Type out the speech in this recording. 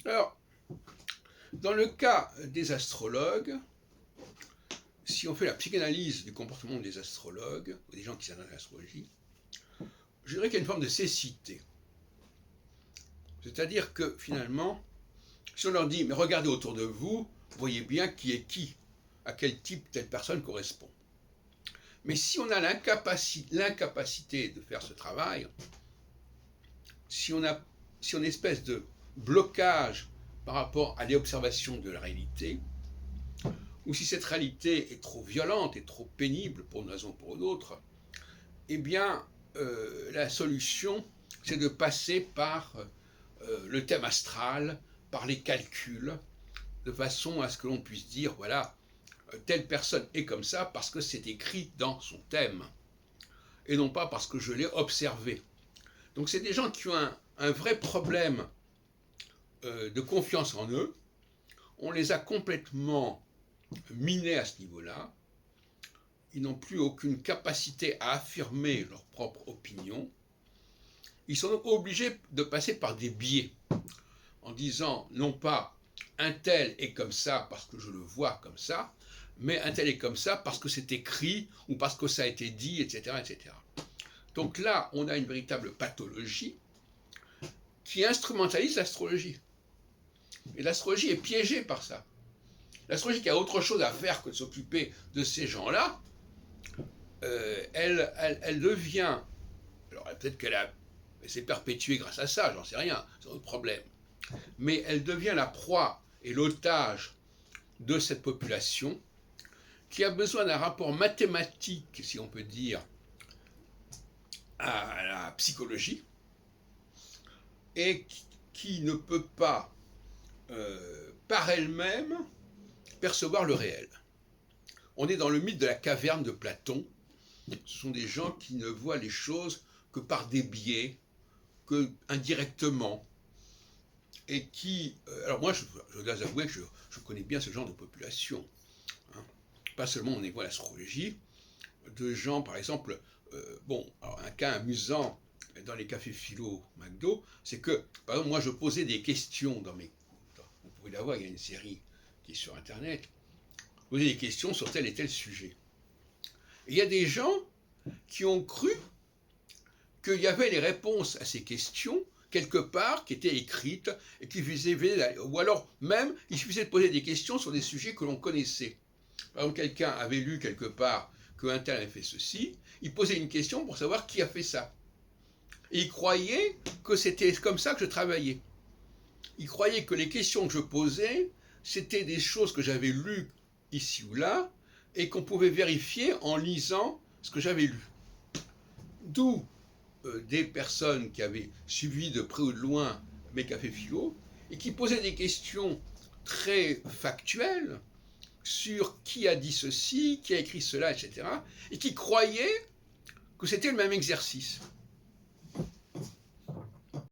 Alors, dans le cas des astrologues, si on fait la psychanalyse du comportement des astrologues, ou des gens qui s'intéressent à l'astrologie, je dirais qu'il y a une forme de cécité. C'est-à-dire que finalement, si on leur dit, mais regardez autour de vous, vous voyez bien qui est qui, à quel type telle personne correspond. Mais si on a l'incapacité de faire ce travail, si on a une espèce de blocage par rapport à l'observation de la réalité, ou si cette réalité est trop violente et trop pénible pour une raison ou pour une autre, eh bien, la solution, c'est de passer par le thème astral, par les calculs, de façon à ce que l'on puisse dire, voilà, telle personne est comme ça parce que c'est écrit dans son thème, et non pas parce que je l'ai observé. Donc c'est des gens qui ont un vrai problème de confiance en eux. On les a complètement minés à ce niveau-là. Ils n'ont plus aucune capacité à affirmer leur propre opinion. Ils sont donc obligés de passer par des biais, en disant non pas un tel est comme ça parce que je le vois comme ça, mais un tel est comme ça parce que c'est écrit ou parce que ça a été dit, etc., etc. Donc là, on a une véritable pathologie qui instrumentalise l'astrologie. Et l'astrologie est piégée par ça. L'astrologie qui a autre chose à faire que de s'occuper de ces gens-là, elle devient, alors peut-être qu'elle s'est perpétuée grâce à ça, j'en sais rien, c'est un autre problème, mais elle devient la proie et l'otage de cette population qui a besoin d'un rapport mathématique, si on peut dire, à la psychologie, et qui ne peut pas, par elle-même, percevoir le réel. On est dans le mythe de la caverne de Platon. Ce sont des gens qui ne voient les choses que par des biais, que indirectement, et qui... alors moi, je dois avouer que je connais bien ce genre de population. Hein. Pas seulement au niveau de l'astrologie, de gens, par exemple, alors un cas amusant dans les cafés philo McDo, c'est que, par exemple, moi je posais des questions vous pouvez la voir, il y a une série qui est sur Internet, je posais des questions sur tel et tel sujet. Et il y a des gens qui ont cru qu'il y avait les réponses à ces questions quelque part qui étaient écrites et qui faisaient, ou alors même il suffisait de poser des questions sur des sujets que l'on connaissait. Par exemple, quelqu'un avait lu quelque part qu'un tel avait fait ceci, il posait une question pour savoir qui a fait ça. Et il croyait que c'était comme ça que je travaillais. Il croyait que les questions que je posais, c'était des choses que j'avais lues ici ou là, et qu'on pouvait vérifier en lisant ce que j'avais lu. D'où des personnes qui avaient suivi de près ou de loin mes cafés philo, et qui posaient des questions très factuelles, sur qui a dit ceci, qui a écrit cela, etc., et qui croyaient que c'était le même exercice.